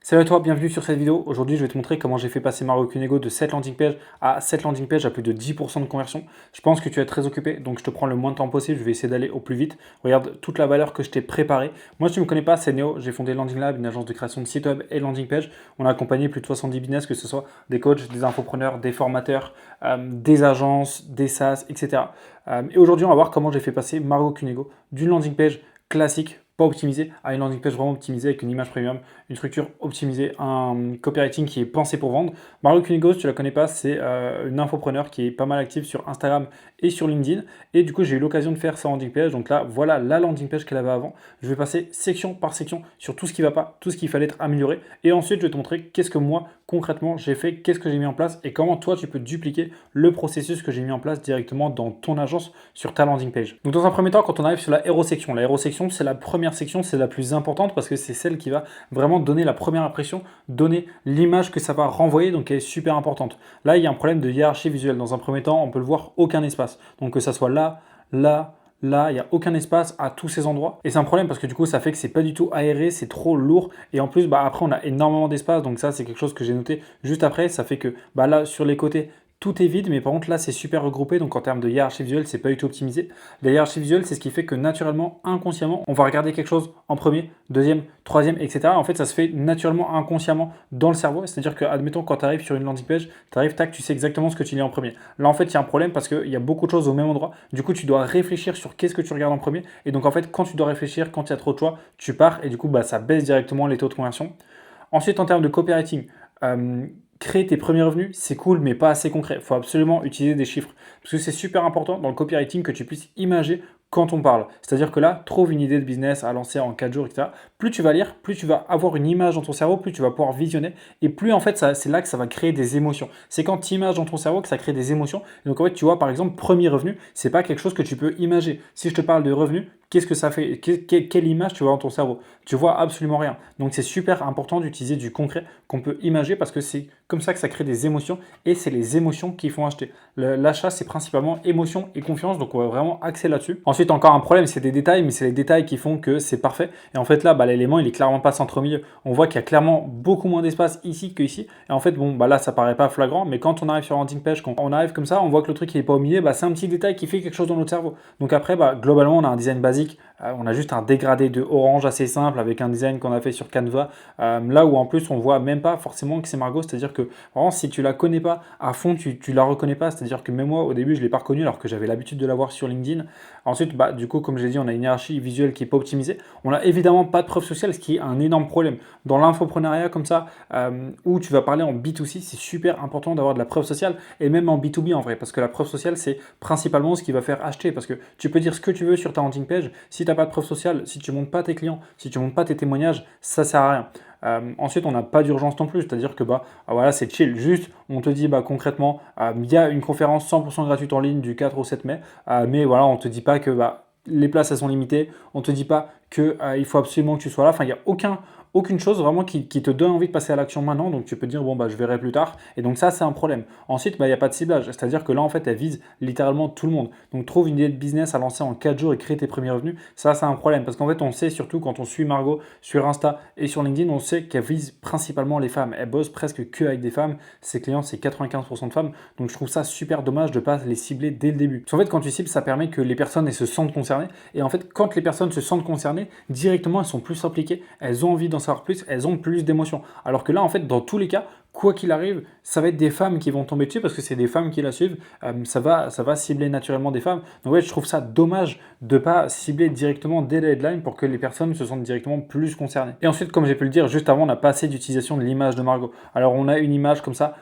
Salut à toi, bienvenue sur cette vidéo. Aujourd'hui, je vais te montrer comment j'ai fait passer Margot Cunego de 7 landing pages à 7 landing pages à plus de 10% de conversion. Je pense que tu es très occupé, donc je te prends le moins de temps possible. Je vais essayer d'aller au plus vite. Regarde toute la valeur que je t'ai préparée. Moi, si tu ne me connais pas, c'est Néo. J'ai fondé Landing Lab, une agence de création de site web et landing page. On a accompagné plus de 70 business, que ce soit des coachs, des infopreneurs, des formateurs, des agences, des SaaS, etc. Et aujourd'hui, on va voir comment j'ai fait passer Margot Cunego d'une landing page classique, pas optimisée, à une landing page vraiment optimisée avec une image premium, une structure optimisée, un copywriting qui est pensé pour vendre. Margot Cunego, si tu la connais pas, c'est une infopreneur qui est pas mal active sur Instagram et sur LinkedIn. Et du coup, j'ai eu l'occasion de faire sa landing page. Donc là, voilà la landing page qu'elle avait avant. Je vais passer section par section sur tout ce qui va pas, tout ce qu'il fallait être amélioré. Et ensuite, je vais te montrer qu'est-ce que moi, concrètement, j'ai fait, qu'est-ce que j'ai mis en place et comment toi, tu peux dupliquer le processus que j'ai mis en place directement dans ton agence sur ta landing page. Donc dans un premier temps, quand on arrive sur la héros section, c'est la première section, c'est la plus importante parce que c'est celle qui va vraiment donner la première impression, donner l'image que ça va renvoyer, donc elle est super importante. Là, il y a un problème de hiérarchie visuelle. Dans un premier temps, on peut le voir, aucun espace. Donc que ça soit là, là, là, il n'y a aucun espace à tous ces endroits. Et c'est un problème parce que du coup, ça fait que c'est pas du tout aéré, c'est trop lourd. Et en plus, après, on a énormément d'espace. Donc ça, c'est quelque chose que j'ai noté juste après. Ça fait que là, sur les côtés, tout est vide, mais par contre là c'est super regroupé, donc en termes de hiérarchie visuelle, c'est pas du tout optimisé. La hiérarchie visuelle, c'est ce qui fait que naturellement, inconsciemment, on va regarder quelque chose en premier, deuxième, troisième, etc. En fait, ça se fait naturellement, inconsciemment dans le cerveau. C'est-à-dire que, admettons, quand tu arrives sur une landing page, tu arrives, tac, tu sais exactement ce que tu lis en premier. Là, en fait, il y a un problème parce qu'il y a beaucoup de choses au même endroit. Du coup, tu dois réfléchir sur qu'est-ce que tu regardes en premier. Et donc, en fait, quand tu dois réfléchir, quand il y a trop de choix, tu pars et du coup, ça baisse directement les taux de conversion. Ensuite, en termes de copywriting, créer tes premiers revenus, c'est cool, mais pas assez concret. Il faut absolument utiliser des chiffres. Parce que c'est super important dans le copywriting que tu puisses imager quand on parle. C'est-à-dire que là, trouve une idée de business à lancer en 4 jours, etc. Plus tu vas lire, plus tu vas avoir une image dans ton cerveau, plus tu vas pouvoir visionner. Et plus en fait, c'est là que ça va créer des émotions. C'est quand tu images dans ton cerveau que ça crée des émotions. Et donc en fait, tu vois, par exemple, premier revenu, c'est pas quelque chose que tu peux imager. Si je te parle de revenu, qu'est-ce que ça fait? Quelle image tu vois dans ton cerveau? Tu vois absolument rien. Donc c'est super important d'utiliser du concret qu'on peut imager parce que c'est comme ça que ça crée des émotions et c'est les émotions qui font acheter. L'achat, c'est principalement émotion et confiance, donc on va vraiment axer là-dessus. Ensuite, encore un problème, c'est des détails, mais c'est les détails qui font que c'est parfait. Et en fait, là, l'élément, il est clairement pas centre au milieu. On voit qu'il y a clairement beaucoup moins d'espace ici que ici. Et en fait, là, ça paraît pas flagrant, mais quand on arrive sur un landing page, quand on arrive comme ça, on voit que le truc il est pas au milieu, c'est un petit détail qui fait quelque chose dans notre cerveau. Donc après, globalement, on a un design basique. On a juste un dégradé de orange assez simple avec un design qu'on a fait sur Canva. Là où en plus, on voit même pas forcément que c'est Margot. C'est-à-dire que vraiment, si tu la connais pas à fond, tu la reconnais pas. C'est-à-dire que même moi, au début, je l'ai pas reconnue alors que j'avais l'habitude de la voir sur LinkedIn. Ensuite, du coup, comme j'ai dit, on a une hiérarchie visuelle qui est pas optimisée. On n'a évidemment pas de preuve sociale, ce qui est un énorme problème. Dans l'infoprenariat comme ça, où tu vas parler en B2C, c'est super important d'avoir de la preuve sociale et même en B2B en vrai, parce que la preuve sociale, c'est principalement ce qui va faire acheter. Parce que tu peux dire ce que tu veux sur ta landing page, si tu n'as pas de preuve sociale, si tu ne montres pas tes clients, si tu ne montres pas tes témoignages, ça ne sert à rien. Ensuite, on n'a pas d'urgence non plus, c'est-à-dire que voilà, c'est chill. Juste, on te dit concrètement, il y a une conférence 100% gratuite en ligne du 4 au 7 mai, mais voilà, on ne te dit pas que les places elles sont limitées, on ne te dit pas qu'il faut absolument que tu sois là. Enfin, il n'y a aucune chose vraiment qui te donne envie de passer à l'action maintenant, donc tu peux te dire je verrai plus tard, et donc ça c'est un problème. Ensuite, il n'y a pas de ciblage, c'est-à-dire que là en fait elle vise littéralement tout le monde. Donc trouve une idée de business à lancer en 4 jours et créer tes premiers revenus, ça c'est un problème, parce qu'en fait on sait surtout quand on suit Margot sur Insta et sur LinkedIn, on sait qu'elle vise principalement les femmes, elle bosse presque que avec des femmes, ses clients c'est 95% de femmes, donc je trouve ça super dommage de ne pas les cibler dès le début. Parce qu'en fait quand tu cibles, ça permet que les personnes elles se sentent concernées, et en fait quand les personnes se sentent concernées, directement elles sont plus impliquées, elles ont envie d'en savoir plus, elles ont plus d'émotions. Alors que là, en fait, dans tous les cas, quoi qu'il arrive, ça va être des femmes qui vont tomber dessus parce que c'est des femmes qui la suivent. Ça va cibler naturellement des femmes. Donc ouais, je trouve ça dommage de ne pas cibler directement dès la headline pour que les personnes se sentent directement plus concernées. Et ensuite, comme j'ai pu le dire juste avant, on n'a pas assez d'utilisation de l'image de Margot. Alors on a une image comme ça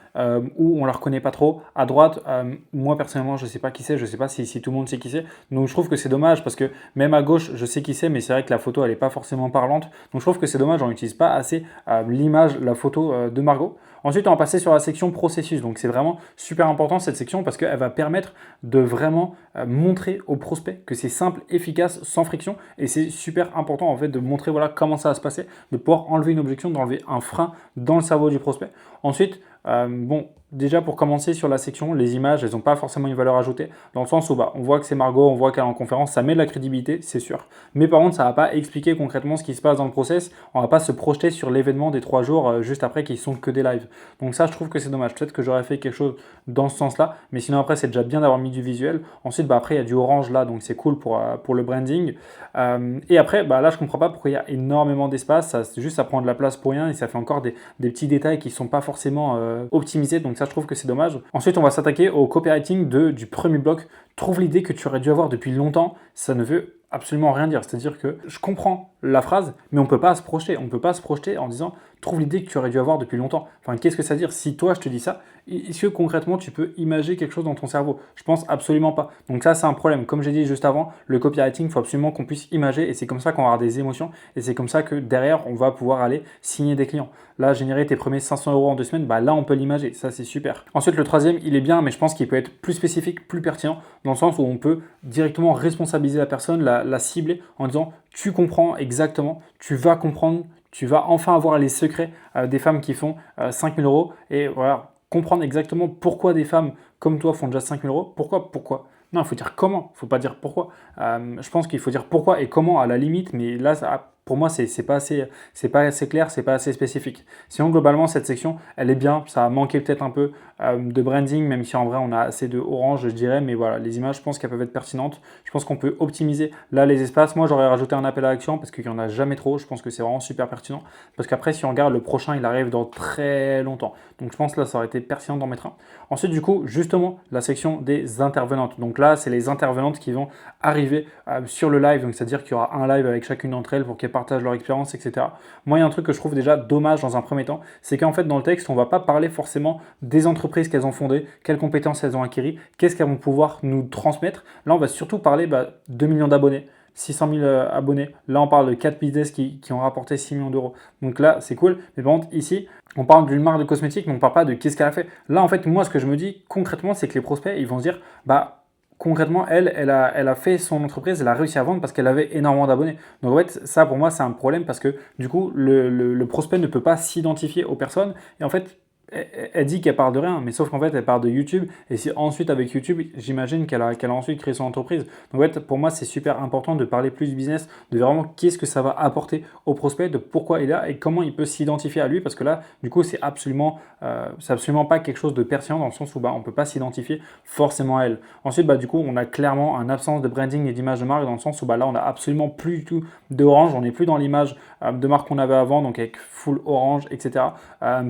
où on la reconnaît pas trop. À droite, moi personnellement, je sais pas qui c'est, je sais pas si tout le monde sait qui c'est. Donc je trouve que c'est dommage parce que même à gauche, je sais qui c'est, mais c'est vrai que la photo, elle est pas forcément parlante. Donc je trouve que c'est dommage, on n'utilise pas assez l'image, la photo de Margot. Ensuite, on va passer sur la section processus. Donc, c'est vraiment super important cette section parce qu'elle va permettre de vraiment montrer au prospect que c'est simple, efficace, sans friction. Et c'est super important en fait de montrer comment ça va se passer, de pouvoir enlever une objection, d'enlever un frein dans le cerveau du prospect. Ensuite, Bon, déjà pour commencer sur la section, les images, elles n'ont pas forcément une valeur ajoutée, dans le sens où bah, on voit que c'est Margot, on voit qu'elle est en conférence, ça met de la crédibilité, c'est sûr. Mais par contre, ça ne va pas expliquer concrètement ce qui se passe dans le process, on ne va pas se projeter sur l'événement des 3 jours juste après qui sont que des lives. Donc ça, je trouve que c'est dommage. Peut-être que j'aurais fait quelque chose dans ce sens-là, mais sinon après, c'est déjà bien d'avoir mis du visuel. Ensuite, bah, après, il y a du orange là, donc c'est cool pour le branding. Et après, bah, là, je comprends pas pourquoi il y a énormément d'espace, ça prend de la place pour rien et ça fait encore des petits détails qui ne sont pas forcément optimisés, donc ça je trouve que c'est dommage. Ensuite on va s'attaquer au copywriting du premier bloc. Trouve l'idée que tu aurais dû avoir depuis longtemps, ça ne veut absolument rien dire. C'est-à-dire que je comprends la phrase, mais on ne peut pas se projeter. On ne peut pas se projeter en disant trouve l'idée que tu aurais dû avoir depuis longtemps. Enfin, qu'est-ce que ça veut dire? Si toi je te dis ça, est-ce que concrètement tu peux imaginer quelque chose dans ton cerveau? Je pense absolument pas. Donc ça c'est un problème. Comme j'ai dit juste avant, le copywriting, il faut absolument qu'on puisse imager et c'est comme ça qu'on va avoir des émotions et c'est comme ça que derrière on va pouvoir aller signer des clients. Là, générer tes premiers 500 euros en 2 semaines, bah là on peut l'imager, ça c'est super. Ensuite le troisième, il est bien, mais je pense qu'il peut être plus spécifique, plus pertinent, dans le sens où on peut directement responsabiliser la personne, la cibler en disant tu comprends exactement, tu vas comprendre, tu vas enfin avoir les secrets des femmes qui font 5 000 euros et voilà, comprendre exactement pourquoi des femmes comme toi font déjà 5 000 euros. Pourquoi? Non, il faut dire comment, il ne faut pas dire pourquoi. Je pense qu'il faut dire pourquoi et comment à la limite, mais là, pour moi, c'est pas assez clair, c'est pas assez spécifique. Sinon, globalement, cette section, elle est bien. Ça a manqué peut-être un peu de branding, même si en vrai, on a assez de orange, je dirais. Mais voilà, les images, je pense qu'elles peuvent être pertinentes. Je pense qu'on peut optimiser là les espaces. Moi, j'aurais rajouté un appel à l'action parce qu'il n'y en a jamais trop. Je pense que c'est vraiment super pertinent. Parce qu'après, si on regarde, le prochain, il arrive dans très longtemps. Donc, je pense que là, ça aurait été pertinent d'en mettre un. Ensuite, du coup, justement, la section des intervenantes. Donc là, c'est les intervenantes qui vont arriver sur le live. Donc, c'est-à-dire qu'il y aura un live avec chacune d'entre elles pour qu'elles partagent leur expérience, etc. Moi, il y a un truc que je trouve déjà dommage dans un premier temps, c'est qu'en fait, dans le texte, on ne va pas parler forcément des entreprises qu'elles ont fondées, quelles compétences elles ont acquises, qu'est-ce qu'elles vont pouvoir nous transmettre. Là, on va surtout parler 2 millions d'abonnés. 600 000 abonnés. Là, on parle de 4 business qui ont rapporté 6 millions d'euros. Donc là, c'est cool. Mais par contre, ici, on parle d'une marque de cosmétiques, mais on ne parle pas de qu'est-ce qu'elle a fait. Là, en fait, moi, ce que je me dis concrètement, c'est que les prospects, ils vont se dire, concrètement, elle a fait son entreprise, elle a réussi à vendre parce qu'elle avait énormément d'abonnés. Donc en fait, ça pour moi, c'est un problème parce que du coup, le prospect ne peut pas s'identifier aux personnes. Et en fait, elle dit qu'elle parle de rien, mais sauf qu'en fait, elle parle de YouTube. Et si ensuite, avec YouTube, j'imagine qu'elle a ensuite créé son entreprise. Donc en fait, pour moi, c'est super important de parler plus du business, de vraiment qu'est-ce que ça va apporter au prospect, de pourquoi il est là et comment il peut s'identifier à lui. Parce que là, du coup, c'est absolument pas quelque chose de pertinent dans le sens où on ne peut pas s'identifier forcément à elle. Ensuite, du coup, on a clairement une absence de branding et d'image de marque dans le sens où là, on n'a absolument plus du tout d'orange. On n'est plus dans l'image de marque qu'on avait avant, donc avec full orange, etc.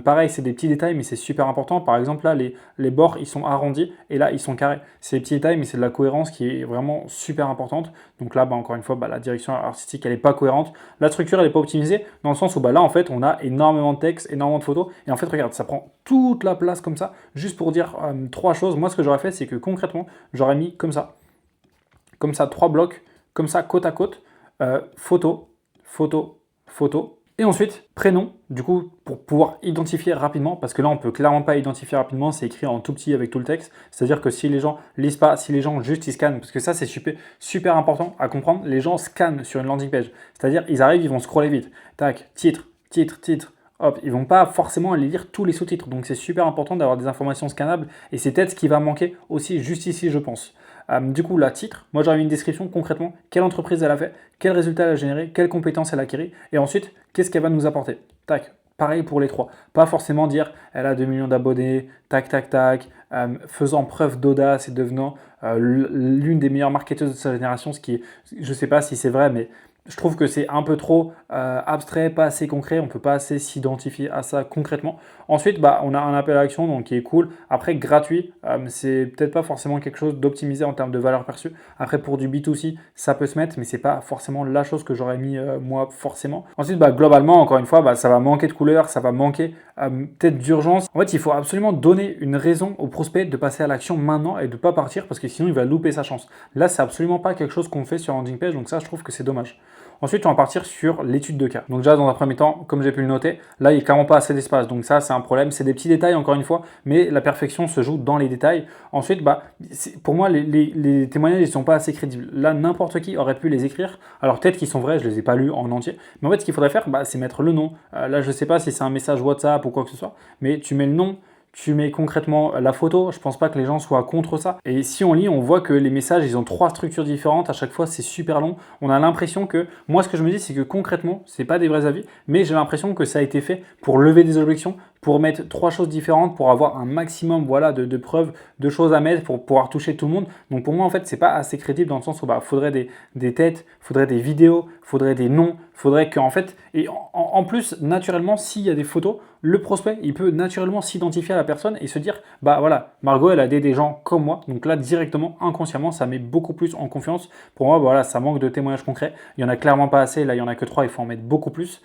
Pareil, c'est des petits détails, mais c'est super important. Par exemple, là, les bords, ils sont arrondis et là, ils sont carrés. C'est des petits détails, mais c'est de la cohérence qui est vraiment super importante. Donc là, encore une fois, la direction artistique, elle n'est pas cohérente. La structure, elle n'est pas optimisée dans le sens où là, en fait, on a énormément de texte, énormément de photos. Et en fait, regarde, ça prend toute la place comme ça, juste pour dire 3 choses. Moi, ce que j'aurais fait, c'est que concrètement, j'aurais mis comme ça, 3 blocs, comme ça, côte à côte, photo, photo, photo. Et ensuite, prénom, du coup, pour pouvoir identifier rapidement, parce que là, on peut clairement pas identifier rapidement, c'est écrit en tout petit avec tout le texte. C'est-à-dire que si les gens lisent pas, si les gens juste ils scannent, parce que ça, c'est super, super important à comprendre, les gens scannent sur une landing page. C'est-à-dire, ils arrivent, ils vont scroller vite. Tac, titre, titre, titre. Hop, ils vont pas forcément aller lire tous les sous-titres. Donc, c'est super important d'avoir des informations scannables. Et c'est peut-être ce qui va manquer aussi juste ici, je pense. Du coup, là, titre, moi j'aurais mis une description concrètement, quelle entreprise elle a fait, quel résultat elle a généré, quelles compétences elle a acquis, et ensuite, qu'est-ce qu'elle va nous apporter. Tac, pareil pour les 3. Pas forcément dire, elle a 2 millions d'abonnés, tac, tac, tac, faisant preuve d'audace et devenant l'une des meilleures marketeuses de sa génération, ce qui est, je sais pas si c'est vrai, mais je trouve que c'est un peu trop abstrait, pas assez concret, on ne peut pas assez s'identifier à ça concrètement. Ensuite, on a un appel à l'action donc, qui est cool. Après, gratuit, c'est peut-être pas forcément quelque chose d'optimisé en termes de valeur perçue. Après, pour du B2C, ça peut se mettre, mais c'est pas forcément la chose que j'aurais mis moi forcément. Ensuite, globalement, encore une fois, ça va manquer de couleur, ça va manquer peut-être d'urgence. En fait, il faut absolument donner une raison au prospect de passer à l'action maintenant et de ne pas partir parce que sinon, il va louper sa chance. Là, c'est absolument pas quelque chose qu'on fait sur landing page, donc ça, je trouve que c'est dommage. Ensuite, on va partir sur l'étude de cas. Donc déjà, dans un premier temps, comme j'ai pu le noter, là, il n'y a clairement pas assez d'espace. Donc ça, c'est un problème. C'est des petits détails, encore une fois, mais la perfection se joue dans les détails. Ensuite, pour moi, les témoignages ne sont pas assez crédibles. Là, n'importe qui aurait pu les écrire. Alors peut-être qu'ils sont vrais, je ne les ai pas lus en entier. Mais en fait, ce qu'il faudrait faire, c'est mettre le nom. Là, je ne sais pas si c'est un message WhatsApp ou quoi que ce soit, mais tu mets le nom, tu mets concrètement la photo. Je pense pas que les gens soient contre ça. Et si on lit, on voit que les messages, ils ont 3 structures différentes. À chaque fois, c'est super long. On a l'impression que, moi, ce que je me dis, c'est que concrètement, c'est pas des vrais avis, mais j'ai l'impression que ça a été fait pour lever des objections, pour mettre 3 choses différentes, pour avoir un maximum voilà, de preuves, de choses à mettre, pour pouvoir toucher tout le monde. Donc pour moi, en fait, c'est pas assez crédible dans le sens où bah, faudrait des têtes, faudrait des vidéos, faudrait des noms, faudrait qu'en fait, et en plus, naturellement, s'il y a des photos, le prospect, il peut naturellement s'identifier à la personne et se dire, bah voilà, Margot, elle a des gens comme moi. Donc là, directement, inconsciemment, ça met beaucoup plus en confiance. Pour moi, voilà, ça manque de témoignages concrets. Il n'y en a clairement pas assez. Là, il n'y en a que 3, il faut en mettre beaucoup plus.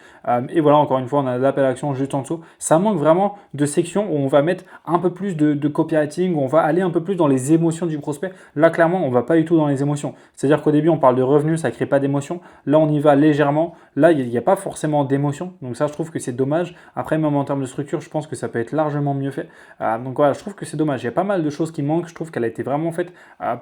Et voilà, encore une fois, on a l'appel à l'action juste en dessous. Ça manque vraiment de sections où on va mettre un peu plus de copywriting, où on va aller un peu plus dans les émotions du prospect. Là, clairement, on ne va pas du tout dans les émotions. C'est-à-dire qu'au début, on parle de revenus, ça ne crée pas d'émotion. Là, on y va légèrement. Là, il n'y a pas forcément d'émotion. Donc ça, je trouve que c'est dommage. Après, même en termes de structure, je pense que ça peut être largement mieux fait. Donc voilà, je trouve que c'est dommage. Il y a pas mal de choses qui manquent. Je trouve qu'elle a été vraiment faite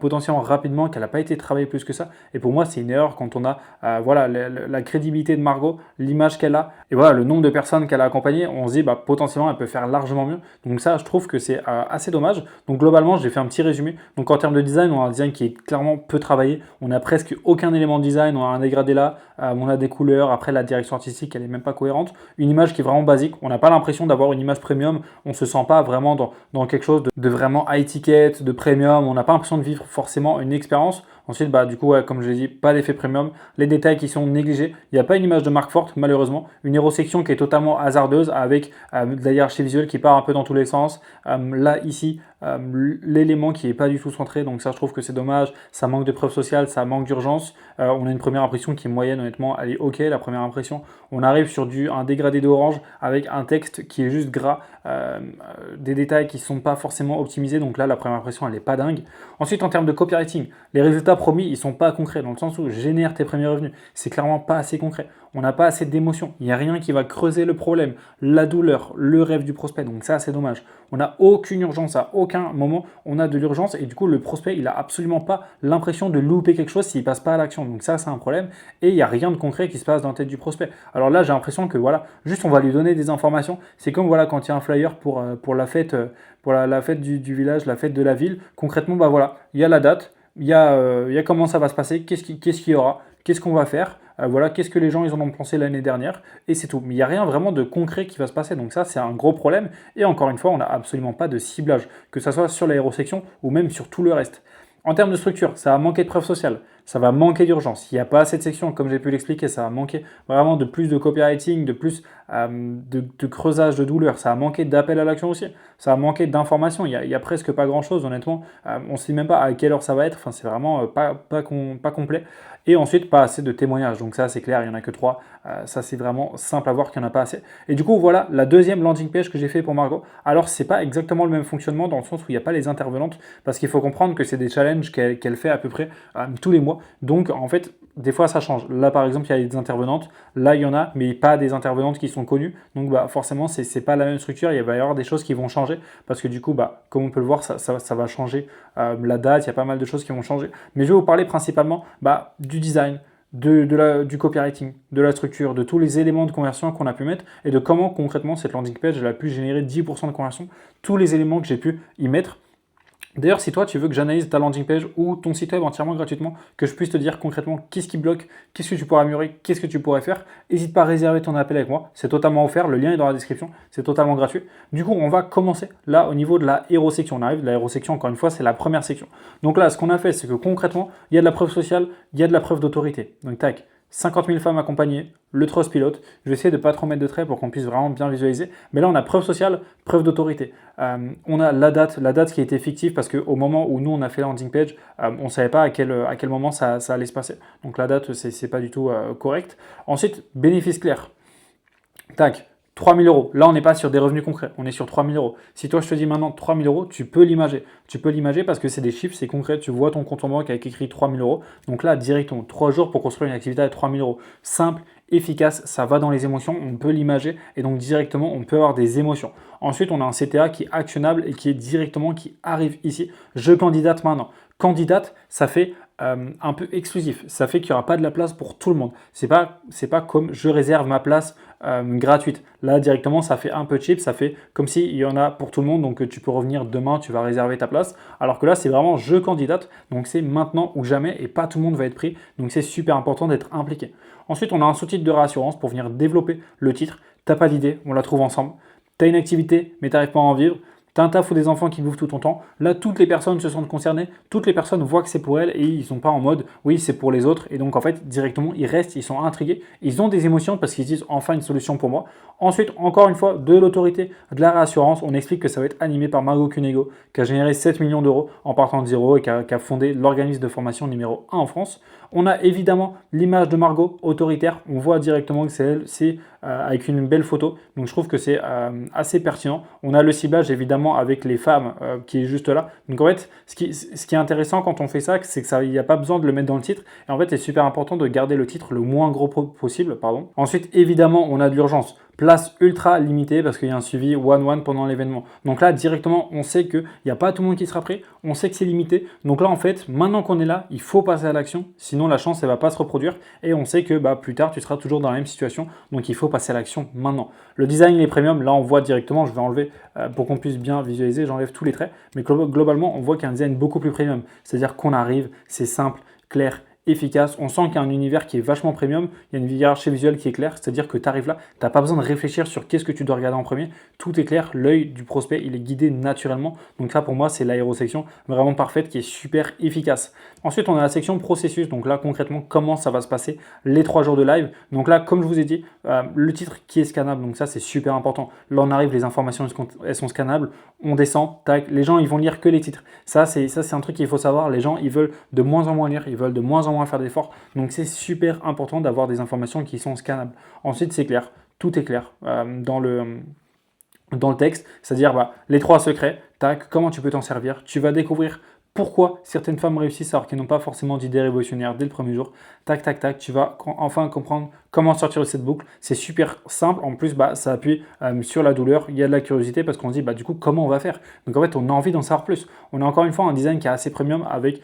potentiellement rapidement, qu'elle n'a pas été travaillée plus que ça. Et pour moi, c'est une erreur quand on a voilà, la crédibilité de Margot, l'image qu'elle a, et voilà, le nombre de personnes qu'elle a accompagnées. On se dit, bah, potentiellement, elle peut faire largement mieux. Donc ça, je trouve que c'est assez dommage. Donc globalement, j'ai fait un petit résumé. Donc en termes de design, on a un design qui est clairement peu travaillé. On n'a presque aucun élément de design. On a un dégradé là, on a des couleurs. Après, la direction artistique, elle n'est même pas cohérente. Une image qui est vraiment basique. On n'a pas l'impression d'avoir une image premium. On ne se sent pas vraiment dans quelque chose de vraiment high ticket, de premium. On n'a pas l'impression de vivre forcément une expérience. Ensuite, bah, du coup, ouais, comme je l'ai dit, pas d'effet premium. Les détails qui sont négligés. Il n'y a pas une image de marque forte, malheureusement. Une hérosection qui est totalement hasardeuse avec de la hiérarchie visuelle qui part un peu dans tous les sens. Là, ici, l'élément qui n'est pas du tout centré. Donc ça, je trouve que c'est dommage. Ça manque de preuve sociale, ça manque d'urgence. On a une première impression qui est moyenne, honnêtement. Elle est OK, la première impression. On arrive sur un dégradé d'orange avec un texte qui est juste gras. Des détails qui ne sont pas forcément optimisés. Donc là, la première impression, elle n'est pas dingue. Ensuite, en termes de copywriting, les résultats promis, ils ne sont pas concrets dans le sens où génère tes premiers revenus. C'est clairement pas assez concret. On n'a pas assez d'émotion. Il n'y a rien qui va creuser le problème, la douleur, le rêve du prospect. Donc ça, c'est dommage. On n'a aucune urgence. À aucun moment, on a de l'urgence. Et du coup, le prospect, il n'a absolument pas l'impression de louper quelque chose s'il ne passe pas à l'action. Donc ça, c'est un problème. Et il n'y a rien de concret qui se passe dans la tête du prospect. Alors là, j'ai l'impression que voilà, juste on va lui donner des informations. C'est comme voilà, quand il y a un flyer pour la fête, pour la fête du village, la fête de la ville. Concrètement, bah voilà, il y a la date. Il y a comment ça va se passer, qu'est-ce qu'il y aura, qu'est-ce qu'on va faire, voilà, qu'est-ce que les gens ils en ont pensé l'année dernière, et c'est tout. Mais il n'y a rien vraiment de concret qui va se passer, donc ça c'est un gros problème, et encore une fois, on n'a absolument pas de ciblage, que ce soit sur l'aérosection ou même sur tout le reste. En termes de structure, ça va manquer de preuves sociales, ça va manquer d'urgence. Il n'y a pas assez de sections, comme j'ai pu l'expliquer, ça va manquer vraiment de plus de copywriting, de plus de creusage de douleur, ça va manquer d'appel à l'action aussi, ça va manquer d'informations. Il y a presque pas grand-chose, honnêtement. On ne sait même pas à quelle heure ça va être, enfin, c'est vraiment pas complet. Et ensuite, pas assez de témoignages. Donc ça, c'est clair, il n'y en a que 3. Ça, c'est vraiment simple à voir qu'il n'y en a pas assez. Et du coup, voilà la deuxième landing page que j'ai fait pour Margot. Alors, c'est pas exactement le même fonctionnement dans le sens où il n'y a pas les intervenantes, parce qu'il faut comprendre que c'est des challenges qu'elle fait à peu près tous les mois. Donc, en fait, des fois, ça change. Là, par exemple, il y a des intervenantes. Là, il y en a, mais pas des intervenantes qui sont connues. Donc, bah, forcément, c'est pas la même structure. Il va y avoir des choses qui vont changer, parce que du coup, bah, comme on peut le voir, ça va changer la date. Il y a pas mal de choses qui vont changer. Mais je vais vous parler principalement du design, du copywriting, de la structure, de tous les éléments de conversion qu'on a pu mettre et de comment concrètement cette landing page elle a pu générer 10% de conversion, tous les éléments que j'ai pu y mettre. D'ailleurs, si toi, tu veux que j'analyse ta landing page ou ton site web entièrement gratuitement, que je puisse te dire concrètement qu'est-ce qui bloque, qu'est-ce que tu pourrais améliorer, qu'est-ce que tu pourrais faire, n'hésite pas à réserver ton appel avec moi. C'est totalement offert. Le lien est dans la description. C'est totalement gratuit. Du coup, on va commencer là au niveau de la hérosection. On arrive. La hérosection, encore une fois, c'est la première section. Donc là, ce qu'on a fait, c'est que concrètement, il y a de la preuve sociale, il y a de la preuve d'autorité. Donc, tac. 50 000 femmes accompagnées, le Trustpilot. Je vais essayer de ne pas trop mettre de traits pour qu'on puisse vraiment bien visualiser. Mais là, on a preuve sociale, preuve d'autorité. On a la date qui a été fictive parce qu'au moment où nous, on a fait la landing page, on ne savait pas à quel moment ça allait se passer. Donc la date, c'est pas du tout correct. Ensuite, bénéfice clair. Tac. 3 000 euros. Là, on n'est pas sur des revenus concrets. On est sur 3 000 euros. Si toi, je te dis maintenant 3 000 euros, tu peux l'imager. Tu peux l'imager parce que c'est des chiffres, c'est concret. Tu vois ton compte en banque avec écrit 3 000 euros. Donc là, directement, 3 jours pour construire une activité à 3 000 euros. Simple, efficace, ça va dans les émotions. On peut l'imager et donc directement, on peut avoir des émotions. Ensuite, on a un CTA qui est actionnable et qui arrive ici. Je candidate maintenant. Candidate, ça fait un peu exclusif. Ça fait qu'il n'y aura pas de la place pour tout le monde. C'est pas comme je réserve ma place gratuite. Là, directement, ça fait un peu cheap. Ça fait comme s'il y en a pour tout le monde. Donc, tu peux revenir demain, tu vas réserver ta place. Alors que là, c'est vraiment je candidate. Donc, c'est maintenant ou jamais et pas tout le monde va être pris. Donc, c'est super important d'être impliqué. Ensuite, on a un sous-titre de réassurance pour venir développer le titre. T'as pas d'idée, on la trouve ensemble. T'as une activité, mais t'arrives pas à en vivre. T'as un taf ou des enfants qui bouffent tout ton temps. Là, toutes les personnes se sentent concernées. Toutes les personnes voient que c'est pour elles et ils sont pas en mode oui, c'est pour les autres. Et donc, en fait, directement, ils restent, ils sont intrigués. Ils ont des émotions parce qu'ils disent enfin une solution pour moi. Ensuite, encore une fois, de l'autorité, de la réassurance. On explique que ça va être animé par Margot Cunego, qui a généré 7 millions d'euros en partant de zéro et qui a fondé l'organisme de formation numéro 1 en France. On a évidemment l'image de Margot autoritaire. On voit directement que c'est elle, c'est avec une belle photo. Donc je trouve que c'est assez pertinent. On a le ciblage évidemment avec les femmes qui est juste là. Donc en fait, ce qui est intéressant quand on fait ça, c'est que il n'y a pas besoin de le mettre dans le titre. Et en fait, c'est super important de garder le titre le moins gros possible. Pardon. Ensuite, évidemment, on a de l'urgence. Place ultra limitée parce qu'il y a un suivi one-one pendant l'événement. Donc là, directement, on sait qu'il n'y a pas tout le monde qui sera prêt. On sait que c'est limité. Donc là, en fait, maintenant qu'on est là, il faut passer à l'action. Sinon, la chance, elle ne va pas se reproduire. Et on sait que plus tard, tu seras toujours dans la même situation. Donc il faut passer à l'action maintenant. Le design, les premium, là, on voit directement. Je vais enlever pour qu'on puisse bien visualiser. J'enlève tous les traits. Mais globalement, on voit qu'il y a un design beaucoup plus premium. C'est-à-dire qu'on arrive, c'est simple, clair, efficace. On sent qu'il y a un univers qui est vachement premium. Il y a une hiérarchie visuelle qui est claire. C'est-à-dire que tu arrives là, tu n'as pas besoin de réfléchir sur qu'est-ce que tu dois regarder en premier. Tout est clair. L'œil du prospect, il est guidé naturellement. Donc ça, pour moi, c'est l'aérosection vraiment parfaite qui est super efficace. Ensuite, on a la section processus. Donc là, concrètement, comment ça va se passer les 3 jours de live. Donc là, comme je vous ai dit, le titre qui est scannable. Donc ça, c'est super important. Là, on arrive, les informations, elles sont scannables. On descend, tac. Les gens, ils vont lire que les titres. Ça, c'est un truc qu'il faut savoir. Les gens, ils veulent de moins en moins lire. Ils veulent de moins en moins faire d'efforts. Donc c'est super important d'avoir des informations qui sont scannables. Ensuite, c'est clair. Tout est clair dans le texte. C'est-à-dire les 3 secrets. Tac, comment tu peux t'en servir. Tu vas découvrir pourquoi certaines femmes réussissent alors qu'elles n'ont pas forcément d'idées révolutionnaires dès le premier jour. Tac, tac, tac, tu vas enfin comprendre comment sortir de cette boucle. C'est super simple. En plus, ça appuie sur la douleur. Il y a de la curiosité parce qu'on se dit, du coup, comment on va faire? Donc, en fait, on a envie d'en savoir plus. On a encore une fois un design qui est assez premium avec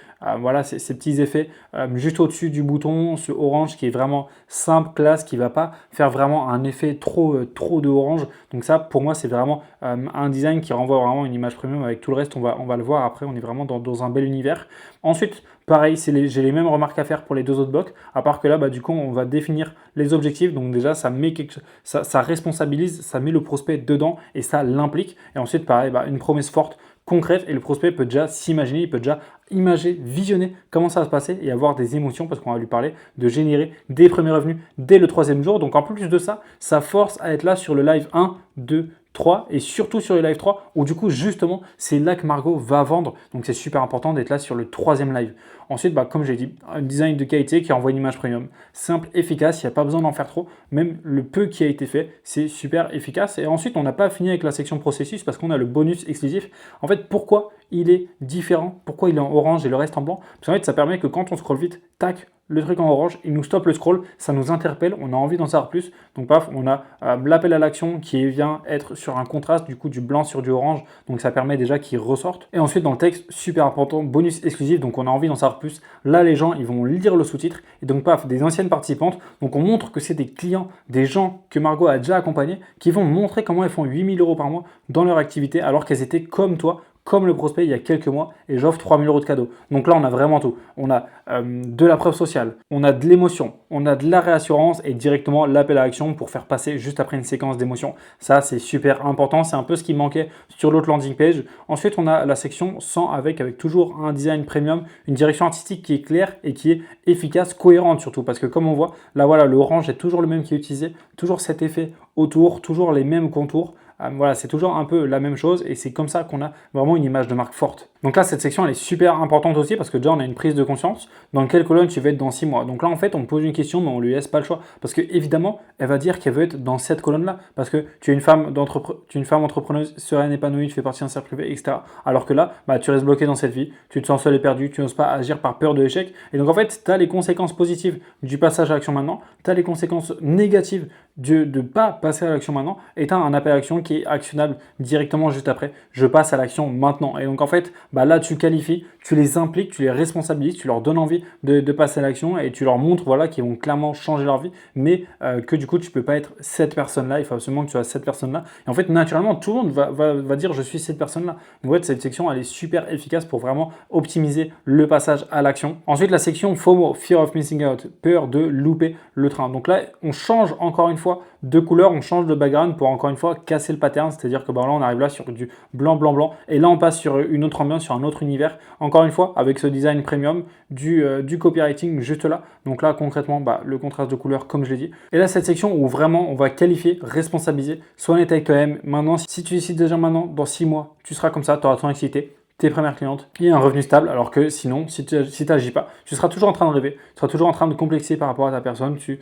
ces petits effets juste au-dessus du bouton, ce orange qui est vraiment simple, classe, qui ne va pas faire vraiment un effet trop de orange. Donc, ça, pour moi, c'est vraiment un design qui renvoie vraiment une image premium avec tout le reste. On va le voir après. On est vraiment dans un bel univers. Ensuite, pareil, j'ai les mêmes remarques à faire pour les 2 autres blocs, à part que là, du coup, on va définir les objectifs. Donc déjà, ça responsabilise, ça met le prospect dedans et ça l'implique. Et ensuite, pareil, une promesse forte, concrète, et le prospect peut déjà s'imaginer, il peut déjà visionner comment ça va se passer et avoir des émotions parce qu'on va lui parler de générer des premiers revenus dès le 3e jour. Donc en plus de ça, ça force à être là sur le live 1, 2, 3 et surtout sur le live 3 où du coup justement c'est là que Margot va vendre. Donc c'est super important d'être là sur le 3e live. Ensuite, comme j'ai dit, un design de qualité qui envoie une image premium. Simple, efficace, il n'y a pas besoin d'en faire trop. Même le peu qui a été fait, c'est super efficace. Et ensuite, on n'a pas fini avec la section processus parce qu'on a le bonus exclusif. En fait, pourquoi il est différent? Pourquoi il est en orange et le reste en blanc? Parce qu'en fait, ça permet que quand on scrolle vite, tac, le truc en orange, il nous stoppe le scroll, ça nous interpelle, on a envie d'en savoir plus. Donc paf, on a l'appel à l'action qui vient être sur un contraste du coup du blanc sur du orange, donc ça permet déjà qu'il ressorte. Et ensuite dans le texte, super important, bonus exclusif, donc on a envie d'en savoir plus. Là les gens, ils vont lire le sous-titre, et donc paf, des anciennes participantes, donc on montre que c'est des clients, des gens que Margot a déjà accompagnés, qui vont montrer comment elles font 8 000 € par mois dans leur activité, alors qu'elles étaient comme toi, comme le prospect il y a quelques mois et j'offre 3 000 € de cadeaux. Donc là, on a vraiment tout. On a de la preuve sociale, on a de l'émotion, on a de la réassurance et directement l'appel à l'action pour faire passer juste après une séquence d'émotions. Ça, c'est super important. C'est un peu ce qui manquait sur l'autre landing page. Ensuite, on a la section 100 avec toujours un design premium, une direction artistique qui est claire et qui est efficace, cohérente surtout. Parce que comme on voit, là, voilà, le orange est toujours le même qui est utilisé, toujours cet effet autour, toujours les mêmes contours. Voilà, c'est toujours un peu la même chose et c'est comme ça qu'on a vraiment une image de marque forte. Donc là, cette section, elle est super importante aussi parce que déjà, on a une prise de conscience. Dans quelle colonne tu veux être dans 6 mois? Donc là, en fait, on me pose une question, mais on lui laisse pas le choix. Parce que évidemment, elle va dire qu'elle veut être dans cette colonne-là. Parce que tu es une femme entrepreneuse sereine, épanouie, tu fais partie d'un cercle privé, etc. Alors que là, tu restes bloqué dans cette vie, tu te sens seul et perdu, tu n'oses pas agir par peur de l'échec. Et donc en fait, tu as les conséquences positives du passage à l'action maintenant, tu as les conséquences négatives de ne pas passer à l'action maintenant, et tu as un appel à l'action l'action qui est actionnable directement juste après. Je passe à l'action maintenant. Et donc en fait, là tu qualifies, tu les impliques, tu les responsabilises, tu leur donnes envie de passer à l'action et tu leur montres voilà, qu'ils vont clairement changer leur vie, mais que du coup tu ne peux pas être cette personne-là, il faut absolument que tu sois cette personne-là. Et en fait, naturellement, tout le monde va dire je suis cette personne-là. Donc en fait, cette section, elle est super efficace pour vraiment optimiser le passage à l'action. Ensuite, la section FOMO, Fear of Missing Out, peur de louper le train. Donc là, on change encore une fois de couleur, on change de background pour encore une fois casser le pattern, c'est-à-dire que là on arrive là sur du blanc, blanc, blanc, et là on passe sur une autre ambiance, sur un autre univers, encore une fois avec ce design premium, du copywriting juste là. Donc là concrètement, le contraste de couleur comme je l'ai dit. Et là cette section où vraiment on va qualifier, responsabiliser, sois honnête avec toi-même. Maintenant, si tu décides déjà maintenant, dans 6 mois, tu seras comme ça, tu auras ton activité, tes premières clientes et un revenu stable, alors que sinon, si tu n'agis pas, tu seras toujours en train de rêver, tu seras toujours en train de complexer par rapport à ta personne, tu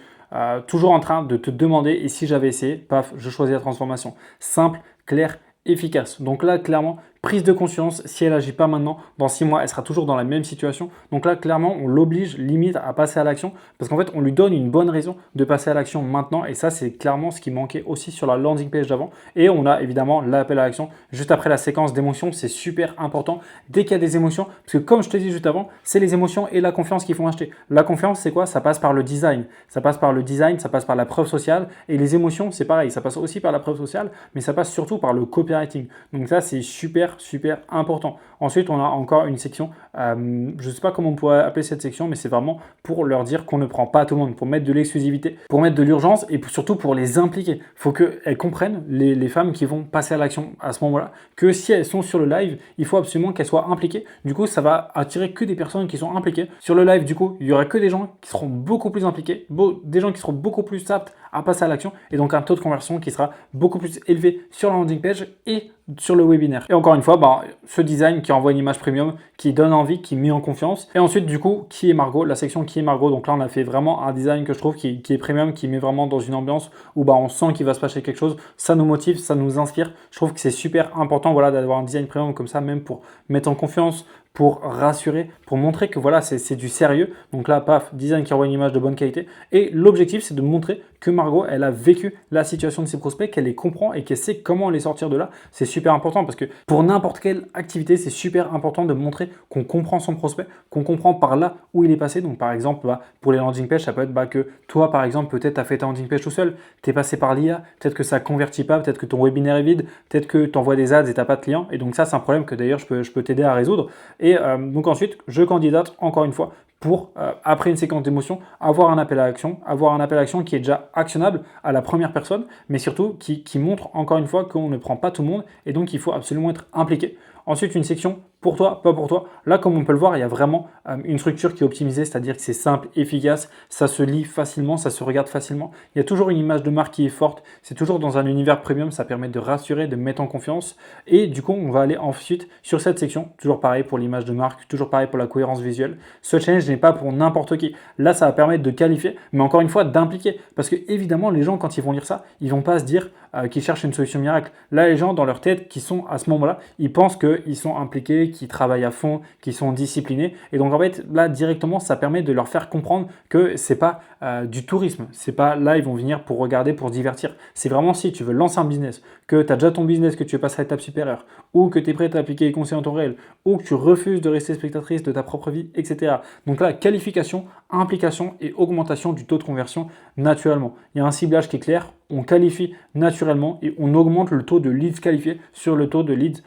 toujours en train de te demander et si j'avais essayé, paf, je choisis la transformation. Simple, clair, efficace. Donc là, clairement, prise de conscience, si elle n'agit pas maintenant, dans 6 mois, elle sera toujours dans la même situation. Donc là, clairement, on l'oblige limite à passer à l'action parce qu'en fait, on lui donne une bonne raison de passer à l'action maintenant. Et ça, c'est clairement ce qui manquait aussi sur la landing page d'avant. Et on a évidemment l'appel à l'action juste après la séquence d'émotions. C'est super important dès qu'il y a des émotions parce que comme je te dis juste avant, c'est les émotions et la confiance qui font acheter. La confiance, c'est quoi? Ça passe par le design. Ça passe par le design, ça passe par la preuve sociale. Et les émotions, c'est pareil. Ça passe aussi par la preuve sociale, mais ça passe surtout par le copywriting. Donc ça, c'est super important. Ensuite, on a encore une section, je ne sais pas comment on pourrait appeler cette section, mais c'est vraiment pour leur dire qu'on ne prend pas tout le monde, pour mettre de l'exclusivité, pour mettre de l'urgence et surtout pour les impliquer. Il faut qu'elles comprennent, les femmes qui vont passer à l'action à ce moment-là, que si elles sont sur le live, il faut absolument qu'elles soient impliquées. Du coup, ça va attirer que des personnes qui sont impliquées. Sur le live, du coup, il y aura que des gens qui seront beaucoup plus impliqués, des gens qui seront beaucoup plus aptes à passer à l'action et donc un taux de conversion qui sera beaucoup plus élevé sur la landing page et sur le webinaire. Et encore une fois, ce design qui envoie une image premium, qui donne envie, qui met en confiance. Et ensuite, du coup, qui est Margot? La section qui est Margot. Donc là, on a fait vraiment un design que je trouve qui est premium, qui met vraiment dans une ambiance où on sent qu'il va se passer quelque chose. Ça nous motive, ça nous inspire. Je trouve que c'est super important d'avoir un design premium comme ça, même pour mettre en confiance, pour rassurer, pour montrer que voilà, c'est du sérieux. Donc là, paf, design qui envoie une image de bonne qualité. Et l'objectif, c'est de montrer que Margot, elle a vécu la situation de ses prospects, qu'elle les comprend et qu'elle sait comment les sortir de là. C'est super important parce que pour n'importe quelle activité, c'est super important de montrer qu'on comprend son prospect, qu'on comprend par là où il est passé. Donc par exemple, pour les landing pages, ça peut être que toi, par exemple, peut-être tu as fait ta landing page tout seul, tu es passé par l'IA, peut-être que ça ne convertit pas, peut-être que ton webinaire est vide, peut-être que tu envoies des ads et tu n'as pas de clients. Et donc ça, c'est un problème que d'ailleurs, je peux t'aider à résoudre. Et donc ensuite, je candidate encore une fois pour, après une séquence d'émotions, avoir un appel à l'action qui est déjà actionnable à la première personne, mais surtout qui montre encore une fois qu'on ne prend pas tout le monde et donc il faut absolument être impliqué. Ensuite, une section pour toi, pas pour toi. Là, comme on peut le voir, il y a vraiment une structure qui est optimisée, c'est-à-dire que c'est simple, efficace, ça se lit facilement, ça se regarde facilement. Il y a toujours une image de marque qui est forte, c'est toujours dans un univers premium, ça permet de rassurer, de mettre en confiance. Et du coup, on va aller ensuite sur cette section, toujours pareil pour l'image de marque, toujours pareil pour la cohérence visuelle. Ce challenge n'est pas pour n'importe qui. Là, ça va permettre de qualifier, mais encore une fois, d'impliquer. Parce que évidemment, les gens, quand ils vont lire ça, ils vont pas se dire qu'ils cherchent une solution miracle. Là, les gens, dans leur tête, qui sont à ce moment-là, ils pensent qu'ils sont impliqués, qui travaillent à fond, qui sont disciplinés. Et donc en fait, là directement, ça permet de leur faire comprendre que c'est pas du tourisme. C'est pas là, ils vont venir pour regarder, pour se divertir. C'est vraiment si tu veux lancer un business, que tu as déjà ton business, que tu veux passer à l'étape supérieure, ou que tu es prêt à appliquer les conseils en temps réel, ou que tu refuses de rester spectatrice de ta propre vie, etc. Donc là, qualification, implication et augmentation du taux de conversion naturellement. Il y a un ciblage qui est clair, on qualifie naturellement et on augmente le taux de leads qualifiés sur le taux de leads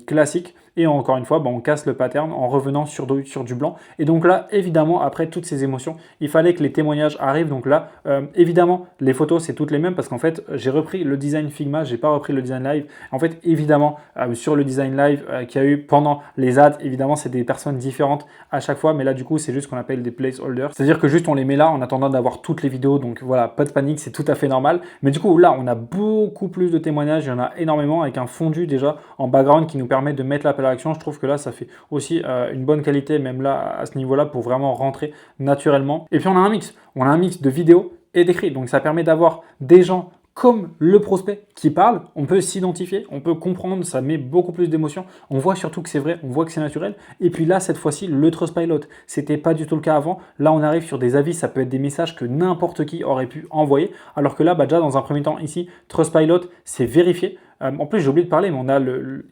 classique. Et encore une fois, on casse le pattern en revenant sur du blanc. Et donc là, évidemment, après toutes ces émotions, il fallait que les témoignages arrivent. Donc là, évidemment, les photos, c'est toutes les mêmes parce qu'en fait, j'ai repris le design Figma, j'ai pas repris le design live. En fait, évidemment, sur le design live qu'il y a eu pendant les ads, évidemment, c'est des personnes différentes à chaque fois. Mais là, du coup, c'est juste ce qu'on appelle des placeholders. C'est-à-dire que juste on les met là en attendant d'avoir toutes les vidéos. Donc voilà, pas de panique, c'est tout à fait normal. Mais du coup, là, on a beaucoup plus de témoignages. Il y en a énormément avec un fondu déjà en background qui nous permet de mettre l'appel à l'action. Je trouve que là, ça fait aussi une bonne qualité, même là, à ce niveau-là, pour vraiment rentrer naturellement. Et puis, on a un mix. On a un mix de vidéos et d'écrits. Donc, ça permet d'avoir des gens comme le prospect qui parle, on peut s'identifier, on peut comprendre, ça met beaucoup plus d'émotion. On voit surtout que c'est vrai, on voit que c'est naturel. Et puis là, cette fois-ci, le Trustpilot, c'était pas du tout le cas avant. Là, on arrive sur des avis, ça peut être des messages que n'importe qui aurait pu envoyer. Alors que là, bah, déjà, dans un premier temps, ici, Trustpilot, c'est vérifié. En plus, j'ai oublié de parler, mais on a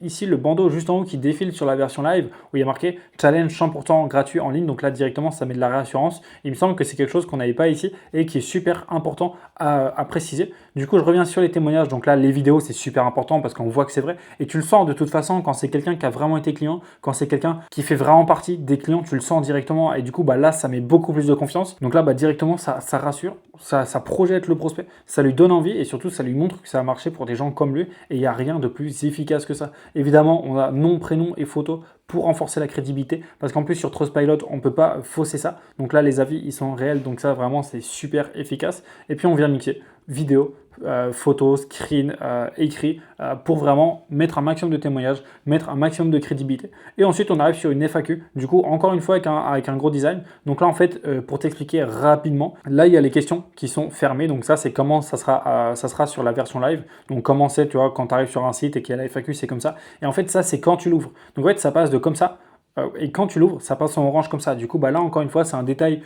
ici le bandeau juste en haut qui défile sur la version live où il y a marqué Challenge 100% gratuit en ligne. Donc là, directement, ça met de la réassurance. Il me semble que c'est quelque chose qu'on n'avait pas ici et qui est super important à préciser. Du coup, je reviens sur les témoignages. Donc là, les vidéos, c'est super important parce qu'on voit que c'est vrai. Et tu le sens de toute façon quand c'est quelqu'un qui a vraiment été client, quand c'est quelqu'un qui fait vraiment partie des clients, tu le sens directement. Et du coup, bah, là, ça met beaucoup plus de confiance. Donc là, bah, directement, ça rassure, ça projette le prospect, ça lui donne envie et surtout, ça lui montre que ça a marché pour des gens comme lui. Et il n'y a rien de plus efficace que ça. Évidemment, on a nom, prénom et photo pour renforcer la crédibilité, parce qu'en plus sur Trustpilot, on ne peut pas fausser ça. Donc là, les avis, ils sont réels, donc ça, vraiment, c'est super efficace. Et puis, on vient mixer vidéo, photo, screen, écrit, pour vraiment mettre un maximum de témoignages, mettre un maximum de crédibilité. Et ensuite, on arrive sur une FAQ, du coup, encore une fois, avec un gros design. Donc là, en fait, pour t'expliquer rapidement, là, il y a les questions qui sont fermées. Donc ça, c'est comment ça sera sur la version live. Donc comment c'est, tu vois, quand tu arrives sur un site et qu'il y a la FAQ, c'est comme ça. Et en fait, ça, c'est quand tu l'ouvres. Donc en fait, ça passe de comme ça. Et quand tu l'ouvres, ça passe en orange comme ça. Du coup, bah là, encore une fois, c'est un détail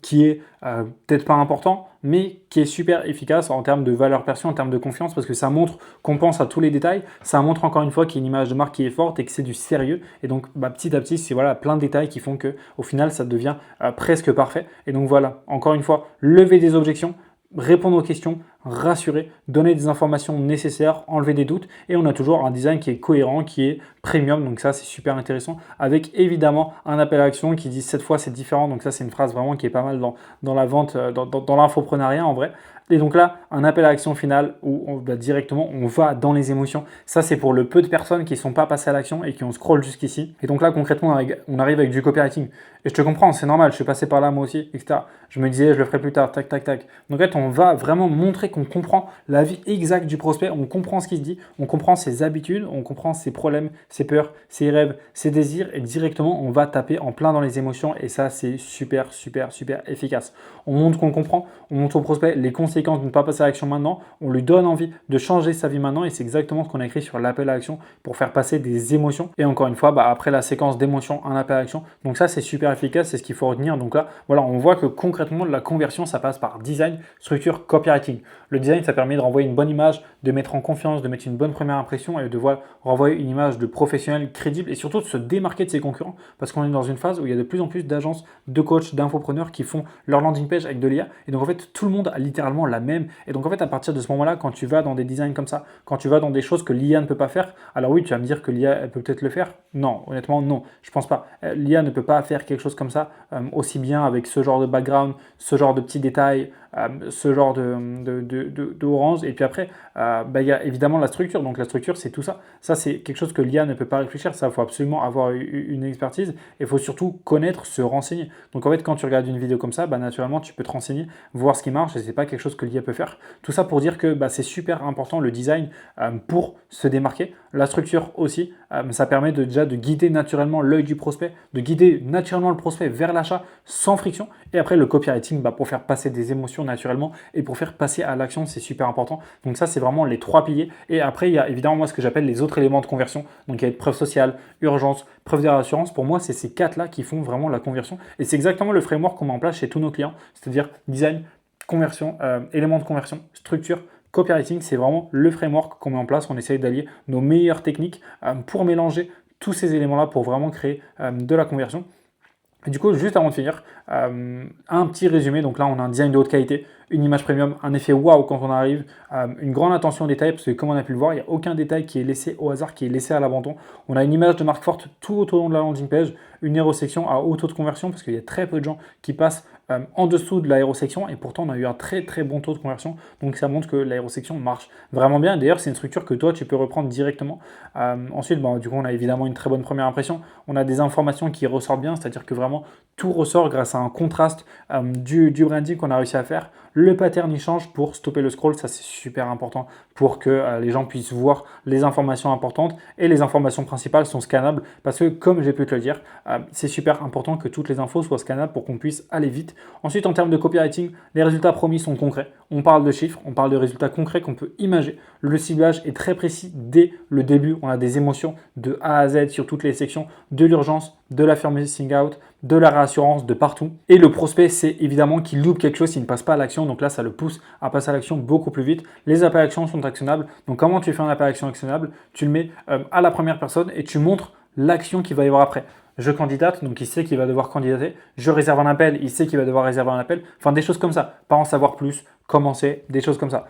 qui est peut-être pas important, mais qui est super efficace en termes de valeur perçue, en termes de confiance, parce que ça montre qu'on pense à tous les détails. Ça montre encore une fois qu'il y a une image de marque qui est forte et que c'est du sérieux. Et donc, bah, petit à petit, c'est voilà, plein de détails qui font qu'au final, ça devient presque parfait. Et donc voilà, encore une fois, lever des objections, répondre aux questions, rassurer, donner des informations nécessaires, enlever des doutes. Et on a toujours un design qui est cohérent, qui est premium. Donc ça, c'est super intéressant. Avec évidemment un appel à action qui dit cette fois c'est différent. Donc ça, c'est une phrase vraiment qui est pas mal dans la vente, dans l'infoprenariat en vrai. Et donc là, un appel à action final où directement on va dans les émotions. Ça, c'est pour le peu de personnes qui ne sont pas passées à l'action et qui ont scroll jusqu'ici. Et donc là, concrètement, on arrive avec du copywriting. Et je te comprends, c'est normal, je suis passé par là moi aussi, etc. Je me disais, je le ferai plus tard, tac, tac, tac. Donc en fait, on va vraiment montrer qu'on comprend la vie exacte du prospect, on comprend ce qu'il se dit, on comprend ses habitudes, on comprend ses problèmes, ses peurs, ses rêves, ses désirs, et directement, on va taper en plein dans les émotions. Et ça, c'est super, super, super efficace. On montre qu'on comprend, on montre au prospect les conséquences de ne pas passer à l'action maintenant, on lui donne envie de changer sa vie maintenant, et c'est exactement ce qu'on a écrit sur l'appel à action pour faire passer des émotions. Et encore une fois, bah, après la séquence d'émotions, un appel à action. Donc ça, c'est super efficace, c'est ce qu'il faut retenir. Donc là, voilà, on voit que concrètement, la conversion, ça passe par design, structure, copywriting. Le design, ça permet de renvoyer une bonne image, de mettre en confiance, de mettre une bonne première impression et de renvoyer une image de professionnel crédible et surtout de se démarquer de ses concurrents, parce qu'on est dans une phase où il y a de plus en plus d'agences, de coachs, d'infopreneurs qui font leur landing page avec de l'IA. Et donc en fait, tout le monde a littéralement la même. Et donc en fait, à partir de ce moment-là, quand tu vas dans des designs comme ça, quand tu vas dans des choses que l'IA ne peut pas faire, alors oui, tu vas me dire que l'IA, elle peut peut-être le faire. Non, honnêtement, non, je pense pas. L'IA ne peut pas faire quelque chose comme ça aussi bien avec ce genre de background, ce genre de petits détails, ce genre de orange. Et puis après, bah, il y a évidemment la structure. Donc la structure, c'est tout ça. Ça, c'est quelque chose que l'IA ne peut pas réfléchir. Ça, il faut absolument avoir une expertise. Et il faut surtout connaître, se renseigner. Donc en fait, quand tu regardes une vidéo comme ça, bah, naturellement, tu peux te renseigner, voir ce qui marche. Et c'est pas quelque chose que l'IA peut faire. Tout ça pour dire que bah, c'est super important le design pour se démarquer. La structure aussi, ça permet déjà de guider naturellement l'œil du prospect, de guider naturellement le prospect vers l'achat sans friction. Et après, le copywriting, bah, pour faire passer des émotions naturellement et pour faire passer à l'action, c'est super important. Donc ça, c'est vraiment les trois piliers. Et après, il y a évidemment moi ce que j'appelle les autres éléments de conversion. Donc il y a preuve sociale, urgence, preuve de réassurance. Pour moi, c'est ces quatre-là qui font vraiment la conversion. Et c'est exactement le framework qu'on met en place chez tous nos clients, c'est-à-dire design, conversion, éléments de conversion, structure, copywriting. C'est vraiment le framework qu'on met en place. On essaye d'allier nos meilleures techniques pour mélanger tous ces éléments-là pour vraiment créer de la conversion. Et du coup, juste avant de finir, un petit résumé. Donc là, on a un design de haute qualité, une image premium, un effet waouh quand on arrive, une grande attention aux détails, parce que comme on a pu le voir, il n'y a aucun détail qui est laissé au hasard, qui est laissé à l'abandon. On a une image de marque forte tout au long de la landing page, une hérosection à haut taux de conversion, parce qu'il y a très peu de gens qui passent en dessous de l'aérosection, et pourtant on a eu un très très bon taux de conversion, donc ça montre que l'aérosection marche vraiment bien. D'ailleurs, c'est une structure que toi tu peux reprendre directement. Ensuite, bon, du coup, on a évidemment une très bonne première impression, on a des informations qui ressortent bien, c'est-à-dire que vraiment tout ressort grâce à un contraste du branding qu'on a réussi à faire. le pattern il change pour stopper le scroll. Ça, c'est super important pour que les gens puissent voir les informations importantes et les informations principales sont scannables parce que, comme j'ai pu te le dire, c'est super important que toutes les infos soient scannables pour qu'on puisse aller vite. Ensuite, en termes de copywriting, les résultats promis sont concrets. On parle de chiffres, on parle de résultats concrets qu'on peut imager. Le ciblage est très précis dès le début. On a des émotions de A à Z sur toutes les sections, de l'urgence, de la fear missing out, de la réassurance, de partout. Et le prospect, c'est évidemment qu'il loupe quelque chose s'il ne passe pas à l'action. Donc là, ça le pousse à passer à l'action beaucoup plus vite. Les appels à action sont actionnables. Donc comment tu fais un appel à action actionnable? Tu le mets à la première personne et tu montres l'action qu'il va y avoir après. Je candidate, donc il sait qu'il va devoir candidater. Je réserve un appel, il sait qu'il va devoir réserver un appel. Enfin, des choses comme ça. Pas en savoir plus, commencer, des choses comme ça.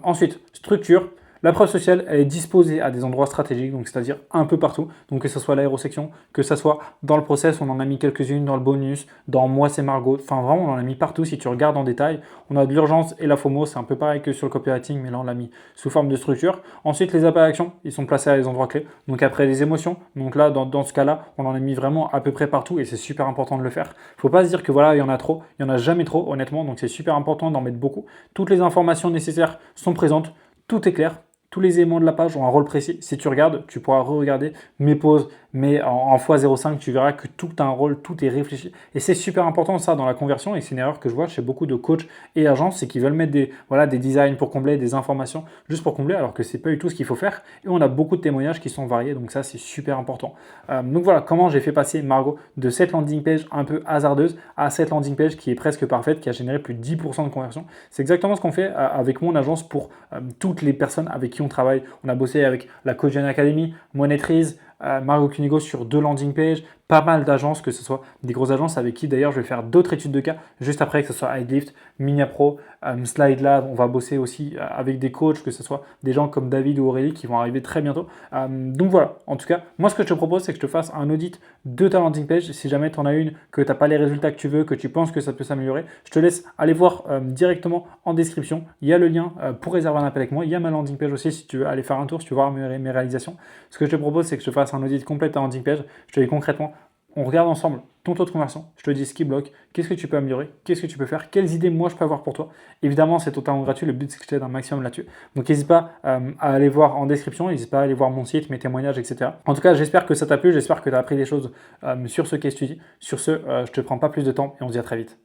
Ensuite, structure. La preuve sociale, elle est disposée à des endroits stratégiques, donc c'est-à-dire un peu partout. Donc que ce soit l'aérosection, que ce soit dans le process, on en a mis quelques-unes, dans le bonus, dans Moi c'est Margot. Enfin vraiment, on en a mis partout. Si tu regardes en détail, on a de l'urgence et la FOMO, c'est un peu pareil que sur le copywriting, mais là on l'a mis sous forme de structure. Ensuite, les appels à action, ils sont placés à des endroits clés. Donc après les émotions, donc là dans ce cas-là, on en a mis vraiment à peu près partout et c'est super important de le faire. Faut pas se dire que voilà, il y en a trop, il y en a jamais trop honnêtement, donc c'est super important d'en mettre beaucoup. Toutes les informations nécessaires sont présentes, tout est clair. Tous les éléments de la page ont un rôle précis. Si tu regardes, tu pourras re-regarder mes pauses, mais en x0,5, tu verras que tout a un rôle, tout est réfléchi. Et c'est super important ça dans la conversion, et c'est une erreur que je vois chez beaucoup de coachs et agences, c'est qu'ils veulent mettre des designs pour combler, des informations juste pour combler, alors que c'est pas du tout ce qu'il faut faire. Et on a beaucoup de témoignages qui sont variés, donc ça c'est super important. Donc voilà comment j'ai fait passer Margot de cette landing page un peu hasardeuse à cette landing page qui est presque parfaite, qui a généré plus de 10% de conversion. C'est exactement ce qu'on fait avec mon agence pour toutes les personnes avec qui on travaille. On a bossé avec la Coach Academy, Monetrize, Margot Cunego sur 2 landing pages, pas mal d'agences, que ce soit des grosses agences avec qui d'ailleurs je vais faire d'autres études de cas juste après, que ce soit Idelift, Miniapro, SlideLab. On va bosser aussi avec des coachs, que ce soit des gens comme David ou Aurélie qui vont arriver très bientôt. Donc voilà, en tout cas, moi ce que je te propose, c'est que je te fasse un audit de ta landing page. Si jamais tu en as une, que tu n'as pas les résultats que tu veux, que tu penses que ça peut s'améliorer, je te laisse aller voir directement en description. Il y a le lien pour réserver un appel avec moi. Il y a ma landing page aussi si tu veux aller faire un tour, si tu veux voir mes réalisations. Ce que je te propose, c'est que je te fasse un audit complet de ta landing page. Je te dis concrètement, on regarde ensemble ton taux de conversion, je te dis ce qui bloque, qu'est-ce que tu peux améliorer, qu'est-ce que tu peux faire, quelles idées moi je peux avoir pour toi. Évidemment, c'est totalement gratuit, le but c'est que je t'aide un maximum là-dessus. Donc n'hésite pas à aller voir en description, n'hésite pas à aller voir mon site, mes témoignages, etc. En tout cas, j'espère que ça t'a plu, j'espère que tu as appris des choses sur ce case study. Sur ce, je te prends pas plus de temps et on se dit à très vite.